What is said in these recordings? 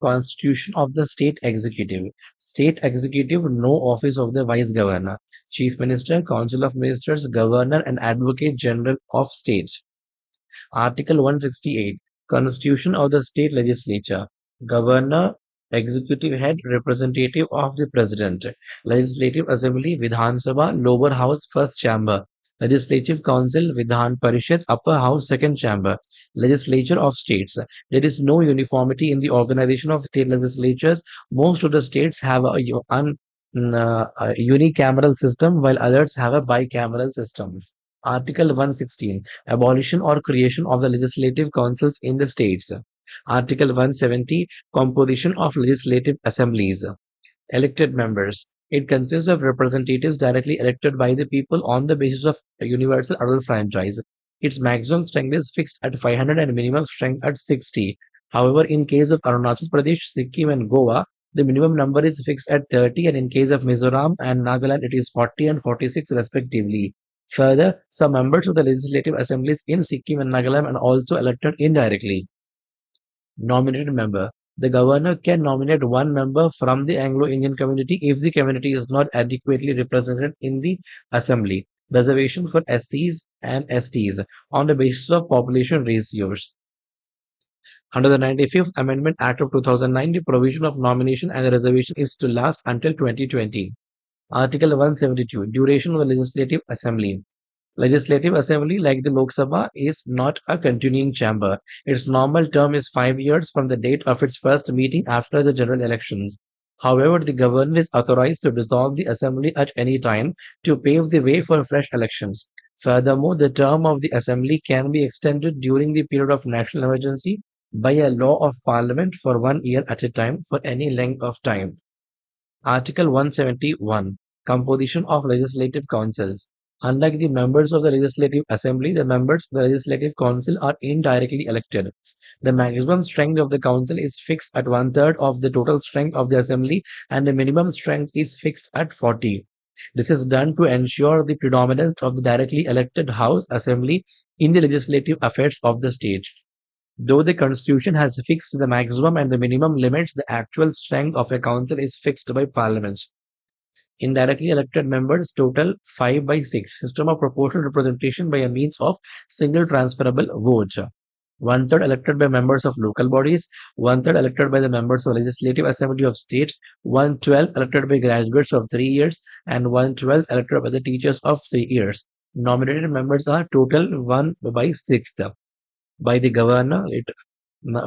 Constitution of the State Executive. State Executive, no office of the Vice Governor. Chief Minister, Council of Ministers, Governor and Advocate General of State. Article 168. Constitution of the State Legislature. Governor, Executive Head, Representative of the President. Legislative Assembly, Vidhan Sabha, Lower House, First Chamber. Legislative Council, Vidhan Parishad, Upper House, Second Chamber. Legislature of States. There is no uniformity in the organization of state legislatures. Most of the states have a unicameral system, while others have a bicameral system. Article 116. Abolition or creation of the legislative councils in the states. Article 170. Composition of legislative assemblies. Elected members. It consists of representatives directly elected by the people on the basis of a universal adult franchise. Its maximum strength is fixed at 500 and minimum strength at 60. However, in case of Arunachal Pradesh, Sikkim and Goa, the minimum number is fixed at 30, and in case of Mizoram and Nagaland, it is 40 and 46 respectively. Further, some members of the legislative assemblies in Sikkim and Nagaland are also elected indirectly. Nominated member. The governor can nominate one member from the Anglo-Indian community if the community is not adequately represented in the assembly. Reservation for SCs and STs on the basis of population ratios. Under the 95th Amendment Act of 2009, the provision of nomination and reservation is to last until 2020. Article 172. Duration of the Legislative Assembly. Legislative Assembly, like the Lok Sabha, is not a continuing chamber. Its normal term is 5 years from the date of its first meeting after the general elections. However, the governor is authorized to dissolve the assembly at any time to pave the way for fresh elections. Furthermore, the term of the assembly can be extended during the period of national emergency by a law of parliament for 1 year at a time for any length of time. Article 171. Composition of legislative councils. Unlike the members of the Legislative Assembly, the members of the Legislative Council are indirectly elected. The maximum strength of the council is fixed at one-third of the total strength of the assembly, and the minimum strength is fixed at 40. This is done to ensure the predominance of the directly elected House Assembly in the legislative affairs of the state. Though the Constitution has fixed the maximum and the minimum limits, the actual strength of a council is fixed by Parliament. Indirectly elected members total 5 by 6. System of proportional representation by a means of single transferable vote. One-third elected by members of local bodies, one-third elected by the members of Legislative Assembly of State, 1/12 elected by graduates of 3 years, and 1/12 elected by the teachers of 3 years. Nominated members are total 1 by 6 by the governor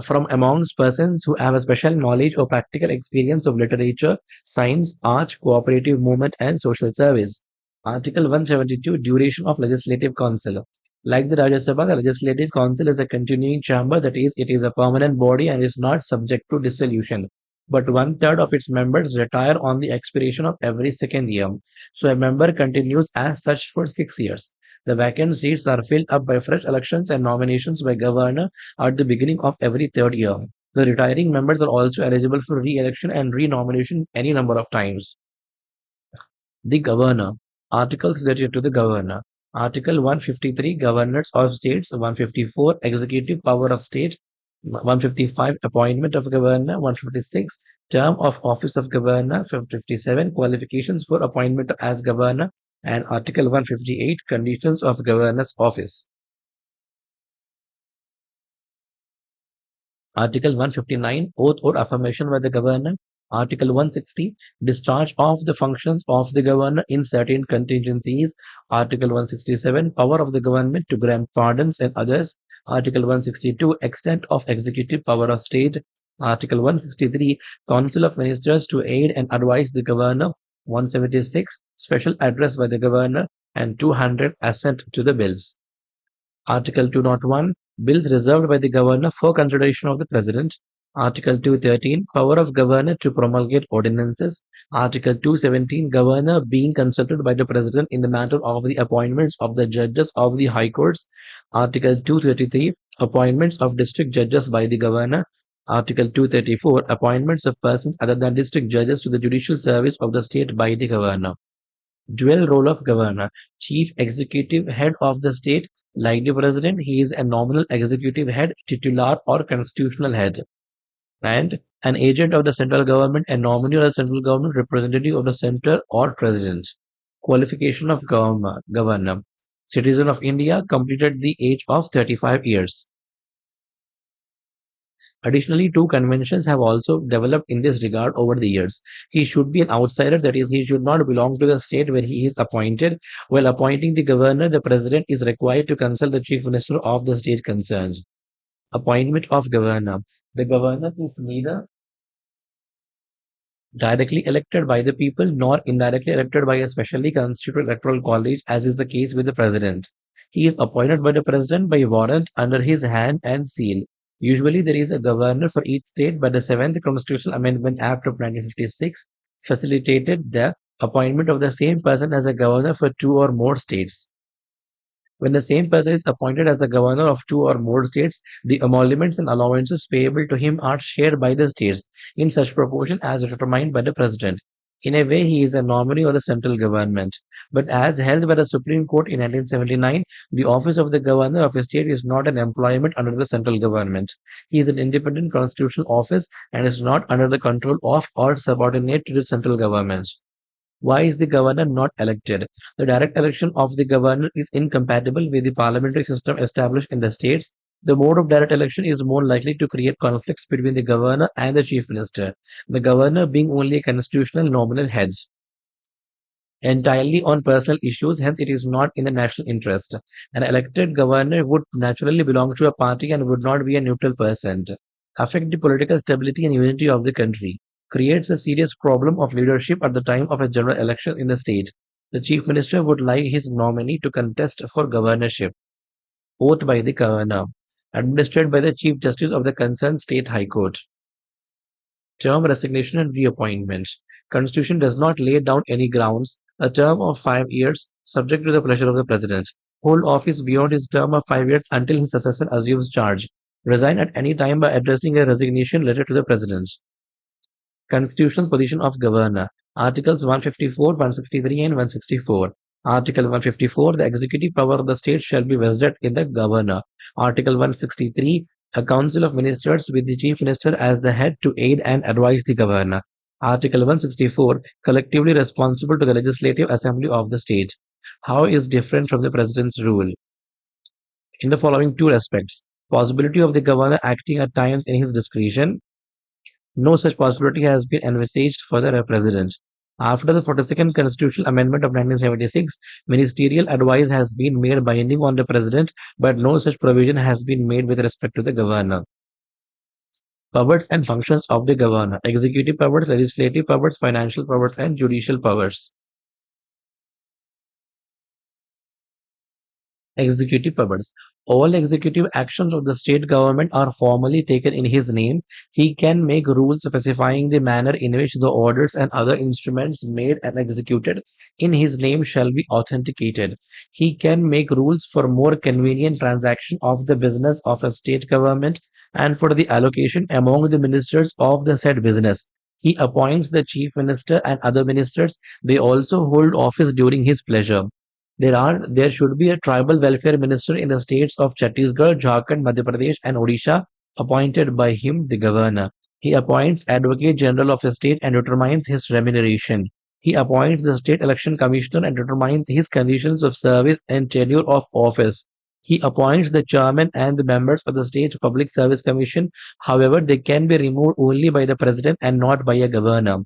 from amongst persons who have a special knowledge or practical experience of literature, science, art, cooperative movement, and social service. Article 172. Duration of Legislative Council. Like the Rajya Sabha, the Legislative Council is a continuing chamber, that is, it is a permanent body and is not subject to dissolution. But one-third of its members retire on the expiration of every second year. So a member continues as such for 6 years. The vacant seats are filled up by fresh elections and nominations by governor at the beginning of every third year. The retiring members are also eligible for re-election and re-nomination any number of times. The governor. Articles related to the governor. Article 153. Governors of states. 154. Executive power of state. 155. Appointment of governor. 156. Term of office of governor. 157. Qualifications for appointment as governor. And Article 158. Conditions of governor's office. Article 159. Oath or affirmation by the governor. Article 160. Discharge of the functions of the governor in certain contingencies. Article 167. Power of the government to grant pardons and others. Article 162. Extent of executive power of state. Article 163. Council of Ministers to aid and advise the governor. 176. Special address by the governor. And 200. Assent to the bills. Article 201. Bills reserved by the governor for consideration of the president. Article 213. Power of governor to promulgate ordinances. Article 217. Governor being consulted by the president in the matter of the appointments of the judges of the high courts. Article 233. Appointments of district judges by the governor. Article 234. Appointments of persons other than district judges to the judicial service of the state by the governor. Dual role of governor. Chief executive head of the state. Like the president, he is a nominal executive head, titular or constitutional head. And An agent of the central government, a nominee of the central government, representative of the center or president. Qualification of governor. Citizen of India, completed the age of 35 years. Additionally, two conventions have also developed in this regard over the years. He should be an outsider, that is, he should not belong to the state where he is appointed. While appointing the governor, the president is required to consult the chief minister of the state concerned. Appointment of governor. The governor is neither directly elected by the people nor indirectly elected by a specially constituted electoral college, as is the case with the president. He is appointed by the president by warrant under his hand and seal. Usually, there is a governor for each state, but the Seventh Constitutional Amendment Act of 1956 facilitated the appointment of the same person as a governor for two or more states. When the same person is appointed as the governor of two or more states, the emoluments and allowances payable to him are shared by the states in such proportion as determined by the president. In a way, he is a nominee of the central government. But as held by the Supreme Court in 1979, the office of the governor of a state is not an employment under the central government. He is an independent constitutional office and is not under the control of or subordinate to the central government. Why is the governor not elected? The direct election of the governor is incompatible with the parliamentary system established in the states. The mode of direct election is more likely to create conflicts between the governor and the chief minister, the governor being only a constitutional nominal head entirely on personal issues, hence it is not in the national interest. An elected governor would naturally belong to a party and would not be a neutral person. Affect the political stability and unity of the country. Creates a serious problem of leadership at the time of a general election in the state. The chief minister would like his nominee to contest for governorship. Oath by the governor. Administered by the chief justice of the concerned state high court. Term resignation and reappointment. Constitution does not lay down any grounds. A term of 5 years, subject to the pleasure of the president. Hold office beyond his term of 5 years until his successor assumes charge. Resign at any time by addressing a resignation letter to the president. Constitutional position of governor. Articles 154, 163, and 164. Article 154, the executive power of the state shall be vested in the governor. Article 163, a council of ministers with the chief minister as the head to aid and advise the governor. Article 164, collectively responsible to the legislative assembly of the state. How is different from the president's rule? In the following two respects. Possibility of the governor acting at times in his discretion. No such possibility has been envisaged for the president. After the 42nd Constitutional Amendment of 1976, ministerial advice has been made binding on the president, but no such provision has been made with respect to the governor. Powers and functions of the governor: executive powers, legislative powers, financial powers, and judicial powers. Executive powers. All executive actions of the state government are formally taken in his name. He can make rules specifying the manner in which the orders and other instruments made and executed in his name shall be authenticated. He can make rules for more convenient transaction of the business of a state government and for the allocation among the ministers of the said business. He appoints the chief minister and other ministers. They also hold office during his pleasure. There should be a tribal welfare minister in the states of Chhattisgarh, Jharkhand, Madhya Pradesh, and Odisha, appointed by him, the governor. He appoints Advocate General of the state and determines his remuneration. He appoints the state election commissioner and determines his conditions of service and tenure of office. He appoints the chairman and the members of the state public service commission. However, they can be removed only by the president and not by a governor.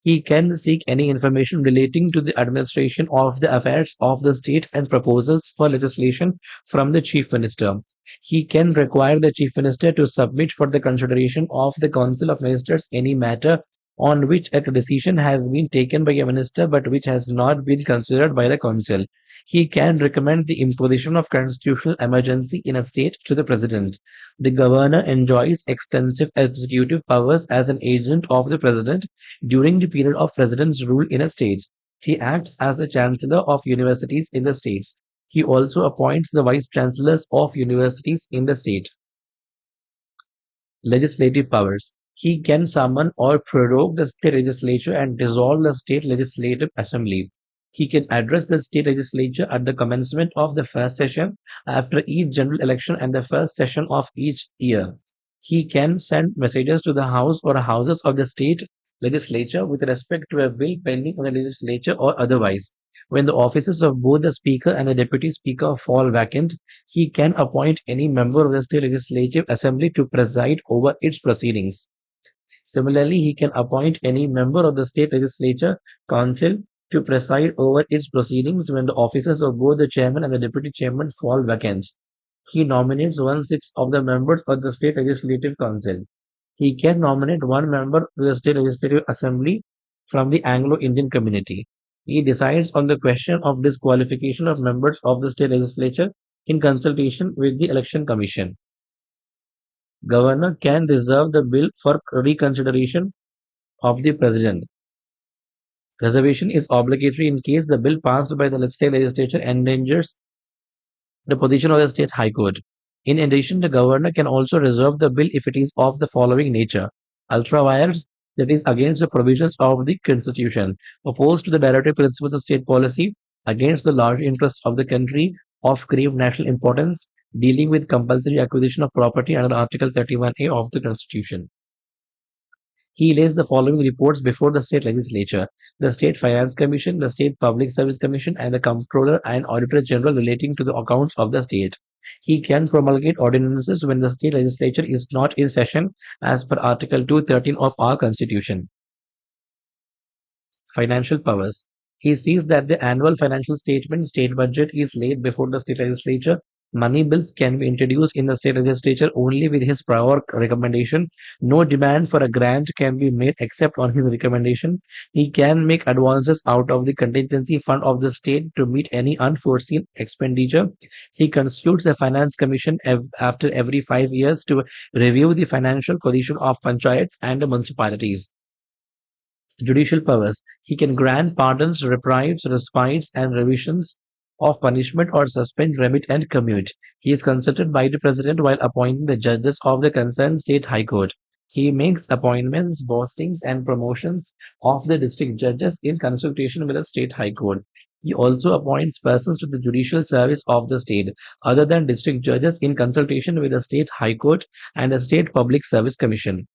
He can seek any information relating to the administration of the affairs of the state and proposals for legislation from the chief minister. He can require the chief minister to submit for the consideration of the council of ministers any matter on which a decision has been taken by a minister but which has not been considered by the council. He can recommend the imposition of constitutional emergency in a state to the president. The governor enjoys extensive executive powers as an agent of the president during the period of president's rule in a state. He acts as the chancellor of universities in the states. He also appoints the vice chancellors of universities in the state. Legislative powers. He can summon or prorogue the state legislature and dissolve the state legislative assembly. He can address the state legislature at the commencement of the first session, after each general election, and the first session of each year. He can send messages to the House or houses of the state legislature with respect to a bill pending on the legislature or otherwise. When the offices of both the Speaker and the Deputy Speaker fall vacant, he can appoint any member of the state legislative assembly to preside over its proceedings. Similarly, he can appoint any member of the state legislature council to preside over its proceedings when the offices of both the chairman and the deputy chairman fall vacant. He nominates one-sixth of the members of the state legislative council. He can nominate one member to the state legislative assembly from the Anglo-Indian community. He decides on the question of disqualification of members of the state legislature in consultation with the election commission. Governor can reserve the bill for reconsideration of the president. Reservation is obligatory in case the bill passed by the state legislature endangers the position of the state high court. In addition, the governor can also reserve the bill if it is of the following nature: ultra vires, that is against the provisions of the constitution, opposed to the directive principles of state policy, against the large interests of the country, of grave national importance, dealing with compulsory acquisition of property under Article 31A of the Constitution. He lays the following reports before the state legislature: the State Finance Commission, the State Public Service Commission, and the Comptroller and Auditor General relating to the accounts of the state. He can promulgate ordinances when the state legislature is not in session as per Article 213 of our Constitution. Financial powers. He sees that the annual financial statement, state budget, is laid before the state legislature. Money bills can be introduced in the state legislature only with his prior recommendation. No demand for a grant can be made except on his recommendation. He can make advances out of the contingency fund of the state to meet any unforeseen expenditure. He constitutes a finance commission after every 5 years to review the financial position of panchayats and the municipalities. Judicial powers. He can grant pardons, reprieves, respites, and revisions of punishment or suspend, remit, and commute. He is consulted by the President while appointing the judges of the concerned state high court. He makes appointments, postings, and promotions of the district judges in consultation with the state high court. He also appoints persons to the judicial service of the state, other than district judges, in consultation with the state high court and the state public service commission.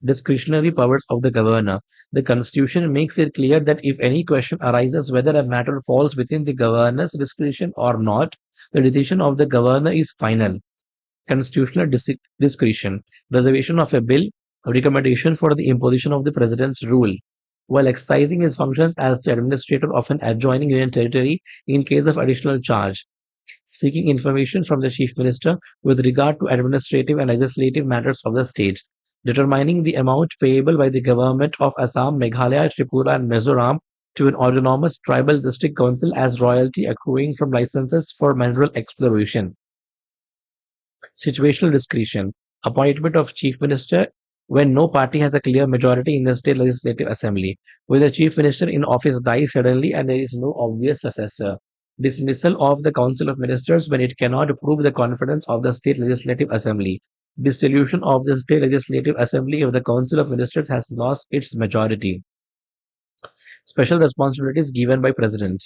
Discretionary powers of the governor. The Constitution makes it clear that if any question arises whether a matter falls within the governor's discretion or not, the decision of the governor is final. Constitutional discretion. Reservation of a bill. Recommendation for the imposition of the president's rule, while exercising his functions as the administrator of an adjoining union territory in case of additional charge. Seeking information from the chief minister with regard to administrative and legislative matters of the state, determining the amount payable by the government of Assam, Meghalaya, Tripura, and Mizoram to an autonomous tribal district council as royalty accruing from licenses for mineral exploration. Situational discretion. Appointment of chief minister when no party has a clear majority in the state legislative assembly. When the chief minister in office dies suddenly and there is no obvious successor. Dismissal of the council of ministers when it cannot prove the confidence of the state legislative assembly. Dissolution of the state legislative assembly if the council of ministers has lost its majority. Special responsibilities given by president.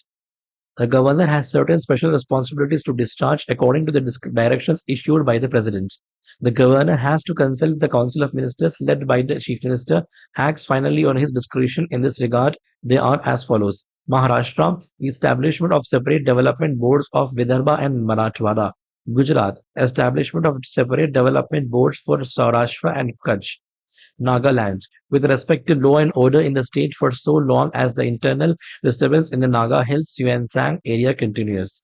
The governor has certain special responsibilities to discharge according to the directions issued by the president. The governor has to consult the council of ministers led by the chief minister, acts finally on his discretion in this regard. They are as follows: Maharashtra, the establishment of separate development boards of Vidarbha and Marathwada. Gujarat, establishment of separate development boards for Saurashtra and Kutch. Nagaland, with respect to law and order in the state for so long as the internal disturbance in the Naga Hills Yuan area continues.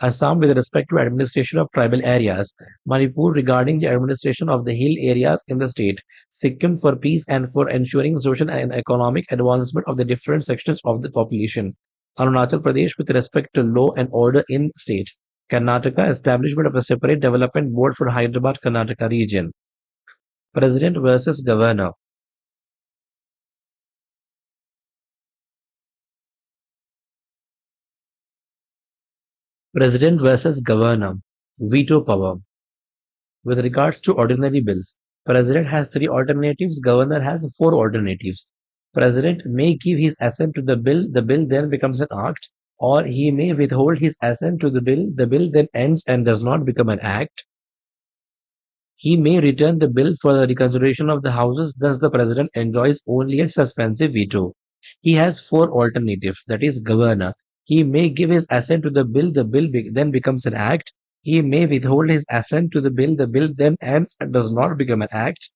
Assam, with respect to administration of tribal areas. Manipur, regarding the administration of the hill areas in the state. Sikkim, for peace and for ensuring social and economic advancement of the different sections of the population. Arunachal Pradesh, with respect to law and order in state. Karnataka, establishment of a separate development board for Hyderabad Karnataka region. President versus governor. President versus governor. Veto power. With regards to ordinary bills, President has three alternatives, Governor has four alternatives. President may give his assent to the bill then becomes an act, or he may withhold his assent to the bill then ends and does not become an act. He may return the bill for the reconsideration of the houses, thus the president enjoys only a suspensive veto. He has four alternatives, that is, governor. He may give his assent to the bill then becomes an act. He may withhold his assent to the bill then ends and does not become an act.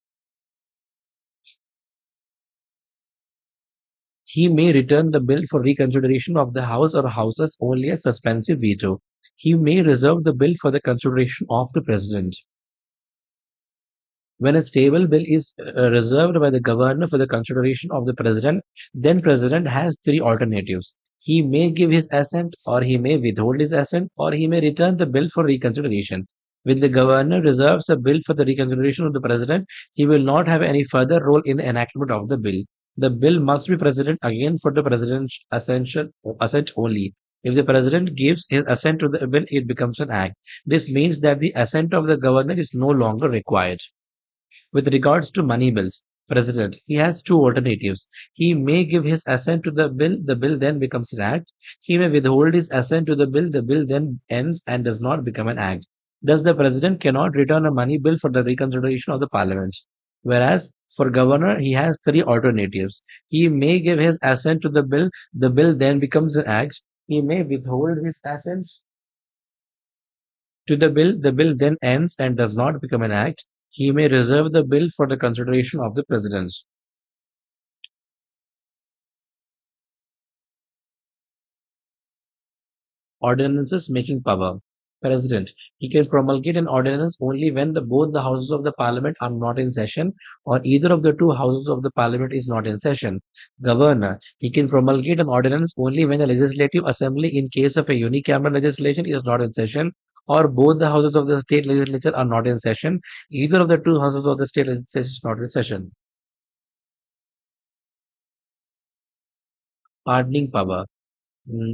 He may return the bill for reconsideration of the House or Houses only a suspensive veto. He may reserve the bill for the consideration of the President. When a stable bill is reserved by the governor for the consideration of the president, then president has three alternatives. He may give his assent, or he may withhold his assent, or he may return the bill for reconsideration. When the governor reserves a bill for the reconsideration of the president, he will not have any further role in the enactment of the bill. The bill must be presented again for the president's assent only. If the president gives his assent to the bill, it becomes an act. This means that the assent of the governor is no longer required. With regards to money bills, President, he has two alternatives. He may give his assent to the bill then becomes an act. He may withhold his assent to the bill then ends and does not become an act. Thus, the President cannot return a money bill for the reconsideration of the Parliament. Whereas for governor, he has three alternatives. He may give his assent to the bill then becomes an act. He may withhold his assent to the bill then ends and does not become an act. He may reserve the bill for the consideration of the President. Ordinances making power. President. He can promulgate an ordinance only when both the houses of the parliament are not in session or either of the two houses of the parliament is not in session. Governor. He can promulgate an ordinance only when the legislative assembly, in case of a unicameral legislation, is not in session or both the houses of the state legislature are not in session. Either of the two houses of the state legislature is not in session. Pardoning power.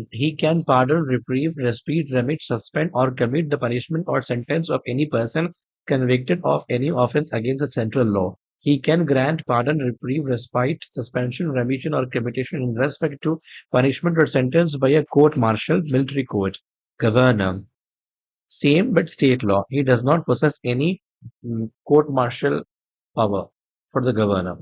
He can pardon, reprieve, restrict, remit, suspend, or commit the punishment or sentence of any person convicted of any offense against a central law. He can grant pardon, reprieve, respite, suspension, remission, or commutation in respect to punishment or sentence by a court martial, military court. Governor. Same but state law. He does not possess any court martial power for the governor.